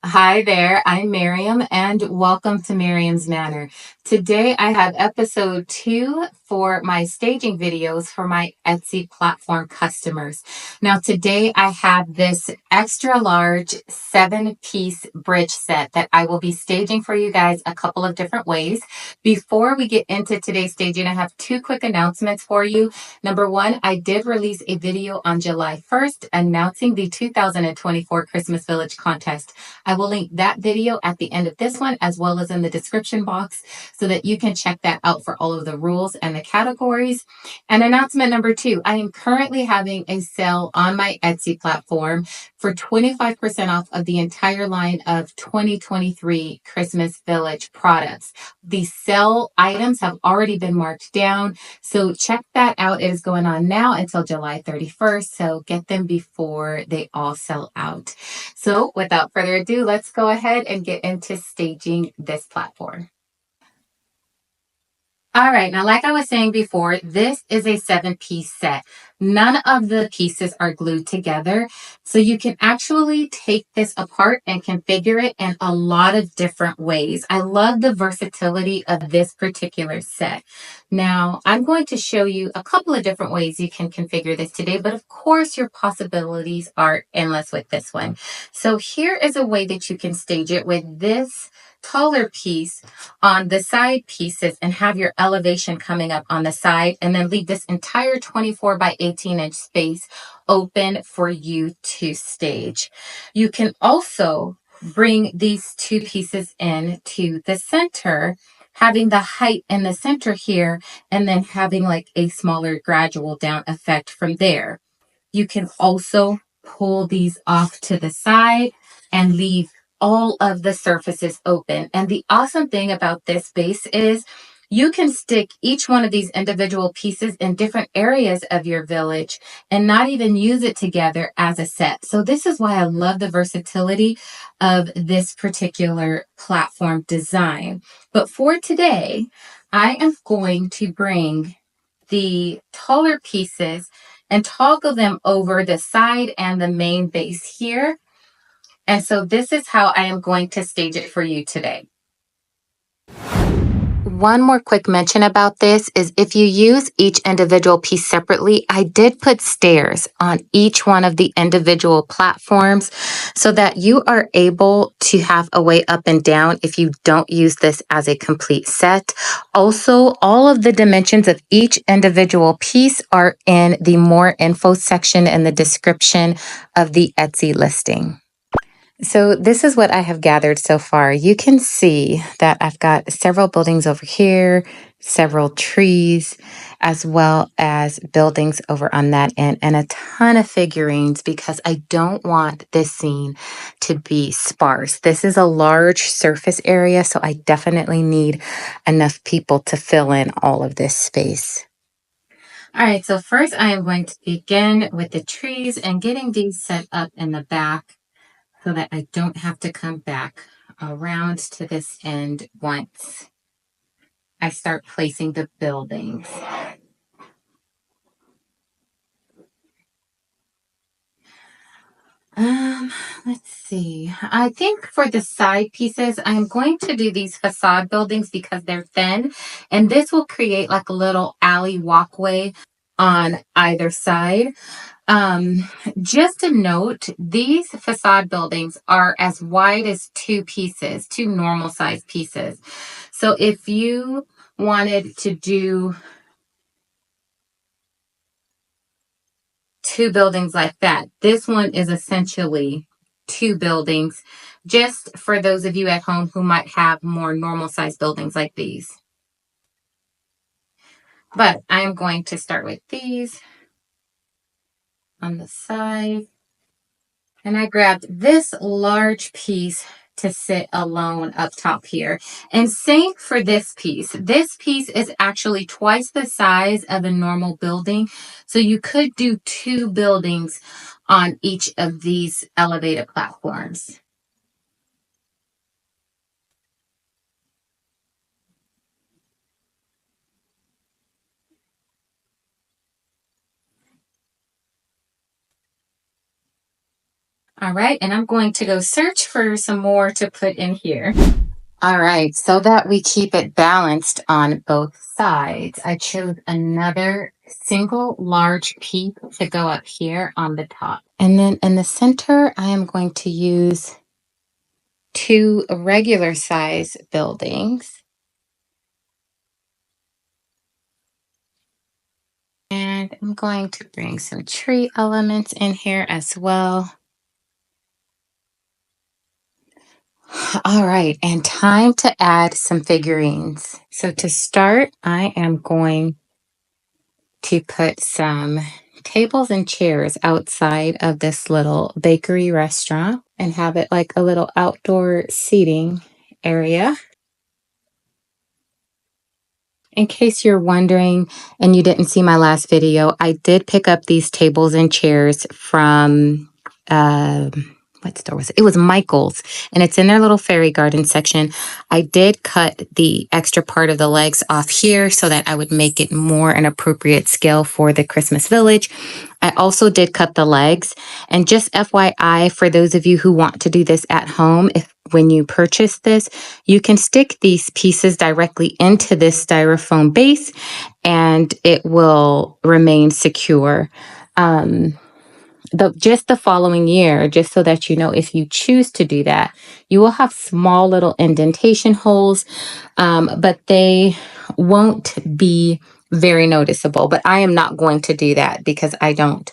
Hi there, I'm Miriam, and welcome to Miriam's Manor. Today I have episode 2 for my staging videos for my Etsy platform customers. Now, today I have this extra large 7-piece bridge set that I will be staging for you guys a couple of different ways. Before we get into today's staging, I have 2 quick announcements for you. Number one, I did release a video on July 1st announcing the 2024 Christmas Village contest. I will link that video at the end of this one as well as in the description box so that you can check that out for all of the rules and the categories. And announcement number 2, I am currently having a sale on my Etsy platform for 25% off of the entire line of 2023 Christmas Village products. The sale items have already been marked down, so check that out. It is going on now until July 31st, so get them before they all sell out. So without further ado, let's go ahead and get into staging this platform. All right, now like I was saying before, this is a 7-piece set. None of the pieces are glued together, so you can actually take this apart and configure it in a lot of different ways. I love the versatility of this particular set. Now, I'm going to show you a couple of different ways you can configure this today, but of course your possibilities are endless with this one. So here is a way that you can stage it with this taller piece on the side pieces and have your elevation coming up on the side, and then leave this entire 24 by 18 inch space open for you to stage. You can also bring these 2 pieces in to the center, having the height in the center here, and then having like a smaller gradual down effect from there. You can also pull these off to the side and leave all of the surfaces open. And the awesome thing about this base is you can stick each one of these individual pieces in different areas of your village and not even use it together as a set. So this is why I love the versatility of this particular platform design. But for today, I am going to bring the taller pieces and toggle them over the side and the main base here. And so this is how I am going to stage it for you today. One more quick mention about this is if you use each individual piece separately, I did put stairs on each one of the individual platforms so that you are able to have a way up and down if you don't use this as a complete set. Also, all of the dimensions of each individual piece are in the more info section in the description of the Etsy listing. So this is what I have gathered so far. You can see that I've got several buildings over here, several trees, as well as buildings over on that end, and a ton of figurines because I don't want this scene to be sparse. This is a large surface area, so I definitely need enough people to fill in all of this space. All right, so first I am going to begin with the trees and getting these set up in the back, so that I don't have to come back around to this end once I start placing the buildings. Um, let's see. I think for the side pieces, I'm going to do these facade buildings because they're thin, and this will create like a little alley walkway on either side. Um, just a note, these facade buildings are as wide as 2 pieces, 2 normal size pieces. So if you wanted to do 2 buildings like that, this one is essentially 2 buildings, just for those of you at home who might have more normal size buildings like these. But I'm going to start with these on the side. And I grabbed this large piece to sit alone up top here. And same for this piece. This piece is actually twice the size of a normal building. So you could do 2 buildings on each of these elevated platforms. All right, and I'm going to go search for some more to put in here. All right, so that we keep it balanced on both sides, I chose another single large piece to go up here on the top. And then in the center, I am going to use two regular size buildings. And I'm going to bring some tree elements in here as well. All right, and time to add some figurines. So to start, I am going to put some tables and chairs outside of this little bakery restaurant and have it like a little outdoor seating area. In case you're wondering and you didn't see my last video, I did pick up these tables and chairs from what store was it? It was Michael's, and it's in their little fairy garden section. I did cut the extra part of the legs off here so that I would make it more an appropriate scale for the Christmas village. I also did cut the legs. And just FYI, for those of you who want to do this at home, if when you purchase this, you can stick these pieces directly into this styrofoam base and it will remain secure. Just the following year, just so that you know, if you choose to do that, you will have small little indentation holes, but they won't be very noticeable. But I am not going to do that because I don't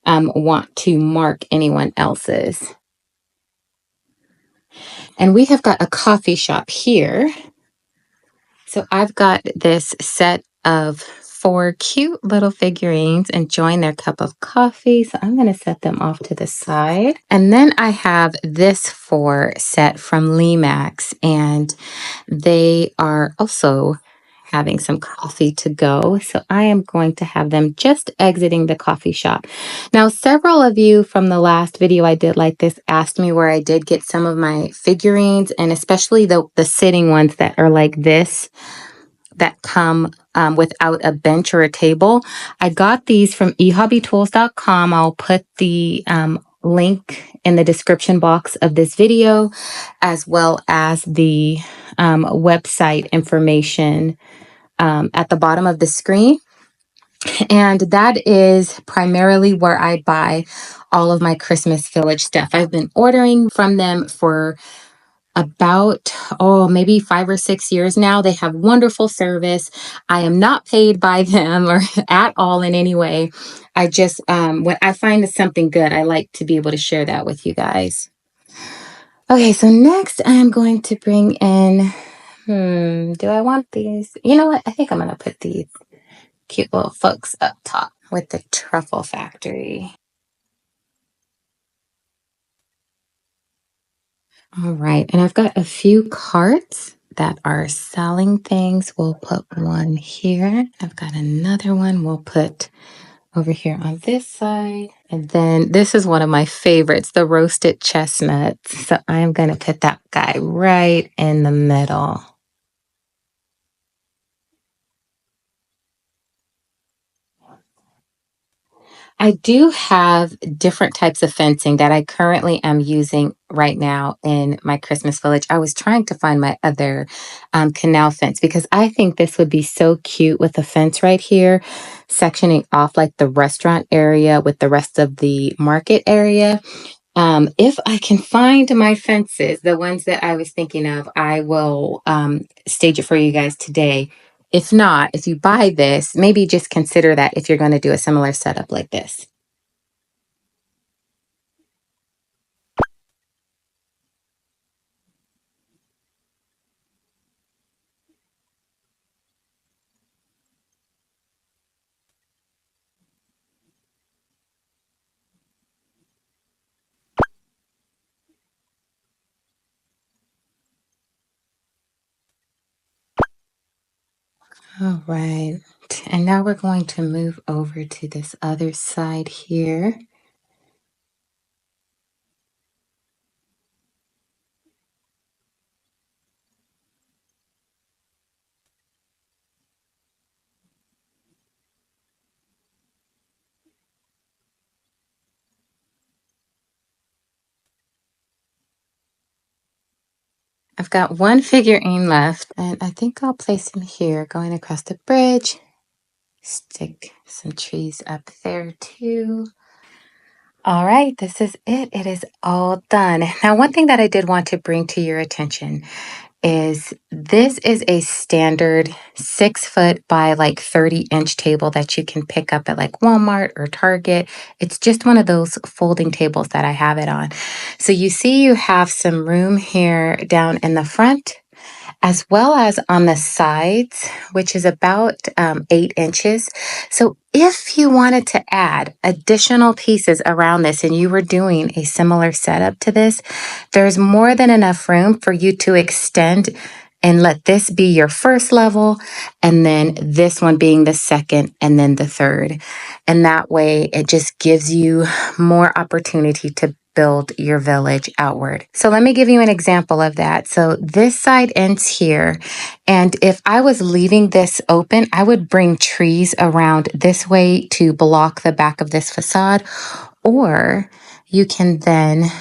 want to mark anyone else's. And we have got a coffee shop here. So I've got this set of 4 cute little figurines enjoying their cup of coffee. So I'm going to set them off to the side. And then I have this 4 set from Limax, and they are also having some coffee to go. So I am going to have them just exiting the coffee shop. Now, several of you from the last video I did like this asked me where I did get some of my figurines, and especially the sitting ones that are like this, that come without a bench or a table. I got these from ehobbytools.com. I'll put the link in the description box of this video, as well as the website information at the bottom of the screen. And that is primarily where I buy all of my Christmas Village stuff. I've been ordering from them for about, maybe 5 or 6 years now. They have wonderful service. I am not paid by them or at all in any way. I just, when I find something good, I like to be able to share that with you guys. Okay, so next I'm going to bring in, do I want these? You know what? I think I'm going to put these cute little folks up top with the Truffle Factory. All right, and I've got a few carts that are selling things. We'll put one here. I've got another one we'll put over here on this side. And then this is one of my favorites, the roasted chestnuts. So I'm going to put that guy right in the middle. I do have different types of fencing that I currently am using right now in my Christmas village. I was trying to find my other canal fence because I think this would be so cute with a fence right here, sectioning off like the restaurant area with the rest of the market area. If I can find my fences, the ones that I was thinking of, I will stage it for you guys today. If not, if you buy this, maybe just consider that if you're going to do a similar setup like this. All right. And now we're going to move over to this other side here. I've got one figurine left, and I think I'll place him here, going across the bridge. Stick some trees up there too. All right, this is it. It is all done. Now, one thing that I did want to bring to your attention is this is a standard 6 foot by like 30-inch table that you can pick up at like Walmart or Target. It's just one of those folding tables that I have it on. So you see, you have some room here down in the front as well as on the sides, which is about 8 inches. So if you wanted to add additional pieces around this and you were doing a similar setup to this, there's more than enough room for you to extend and let this be your first level, and then this one being the second, and then the third. And that way, it just gives you more opportunity to build your village outward. So let me give you an example of that. So this side ends here. And if I was leaving this open, I would bring trees around this way to block the back of this facade. Or you can then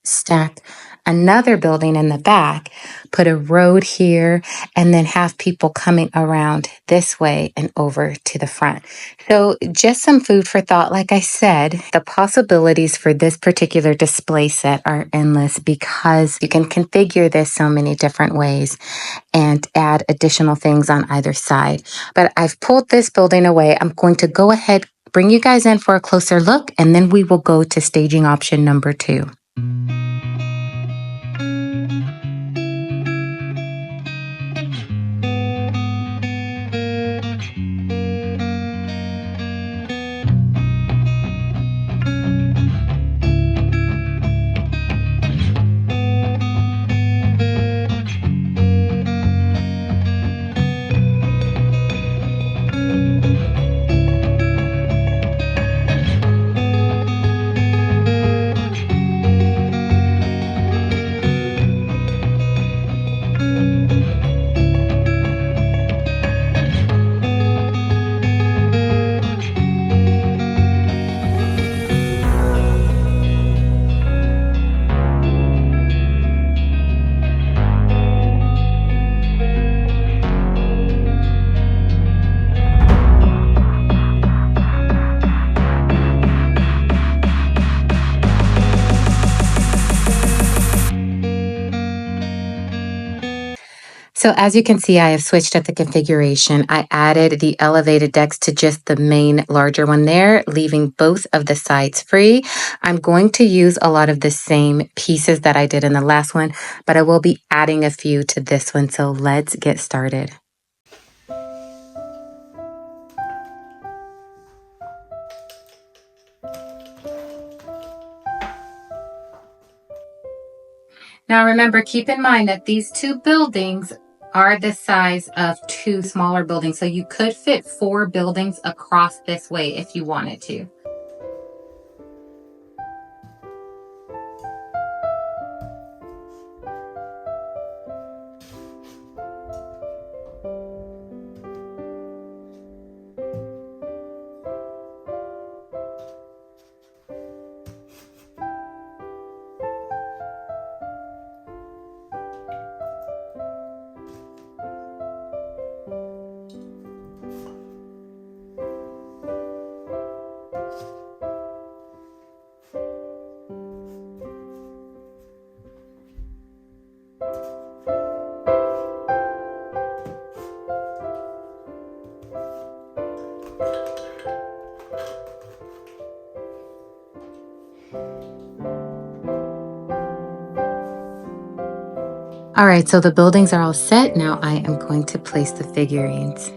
stack another building in the back, put a road here, and then have people coming around this way and over to the front. So just some food for thought. Like I said, the possibilities for this particular display set are endless because you can configure this so many different ways and add additional things on either side. But I've pulled this building away. I'm going to go ahead, bring you guys in for a closer look, and then we will go to staging option number 2. So as you can see, I have switched up the configuration. I added the elevated decks to just the main larger one there, leaving both of the sides free. I'm going to use a lot of the same pieces that I did in the last one, but I will be adding a few to this one. So let's get started. Now remember, keep in mind that these two buildings are the size of two smaller buildings. So you could fit 4 buildings across this way if you wanted to. All right, so the buildings are all set. Now I am going to place the figurines.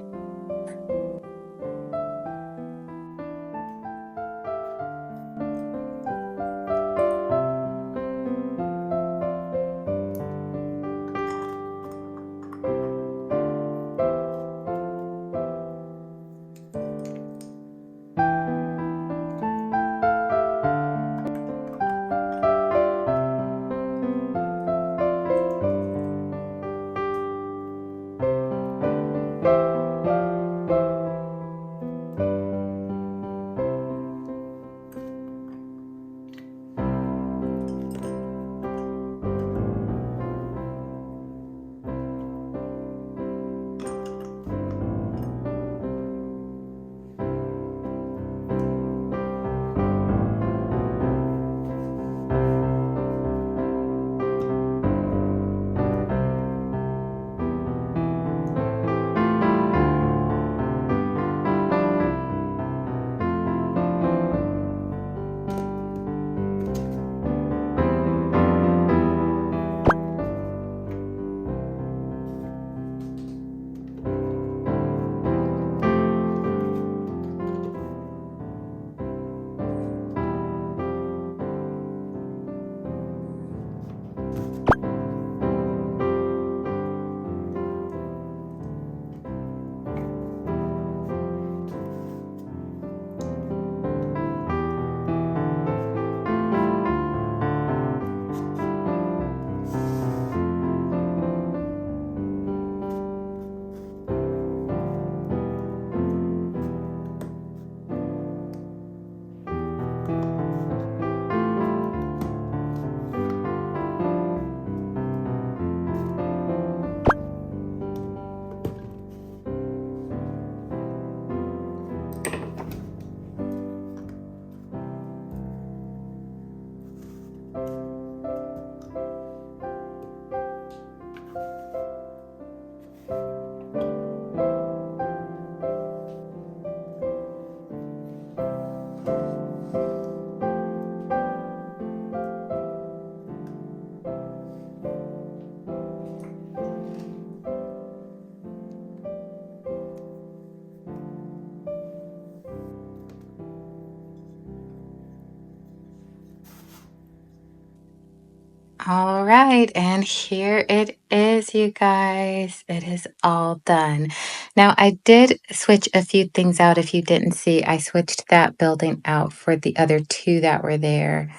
All right, and here it is, you guys. It is all done. Now, I did switch a few things out. If you didn't see, I switched that building out for the other two that were there.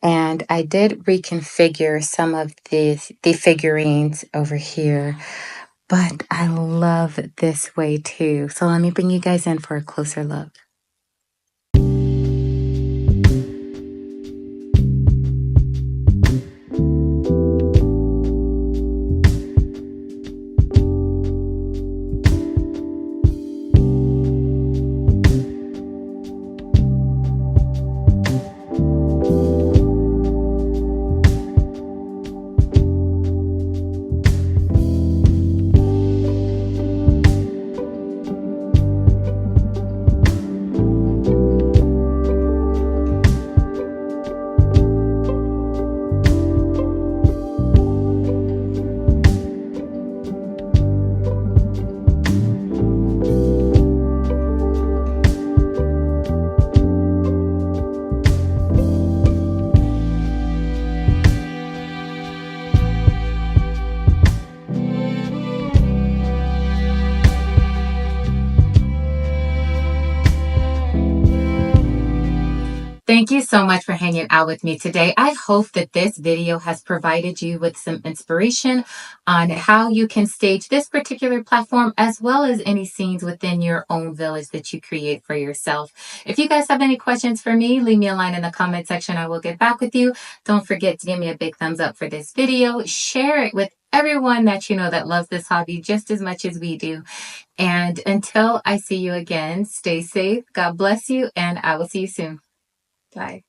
And I did reconfigure some of the figurines over here, but I love this way too. So let me bring you guys in for a closer look. Thank you so much for hanging out with me today. I hope that this video has provided you with some inspiration on how you can stage this particular platform as well as any scenes within your own village that you create for yourself. If you guys have any questions for me, leave me a line in the comment section. I will get back with you. Don't forget to give me a big thumbs up for this video. Share it with everyone that you know that loves this hobby just as much as we do. And until I see you again, stay safe. God bless you, and I will see you soon. Bye.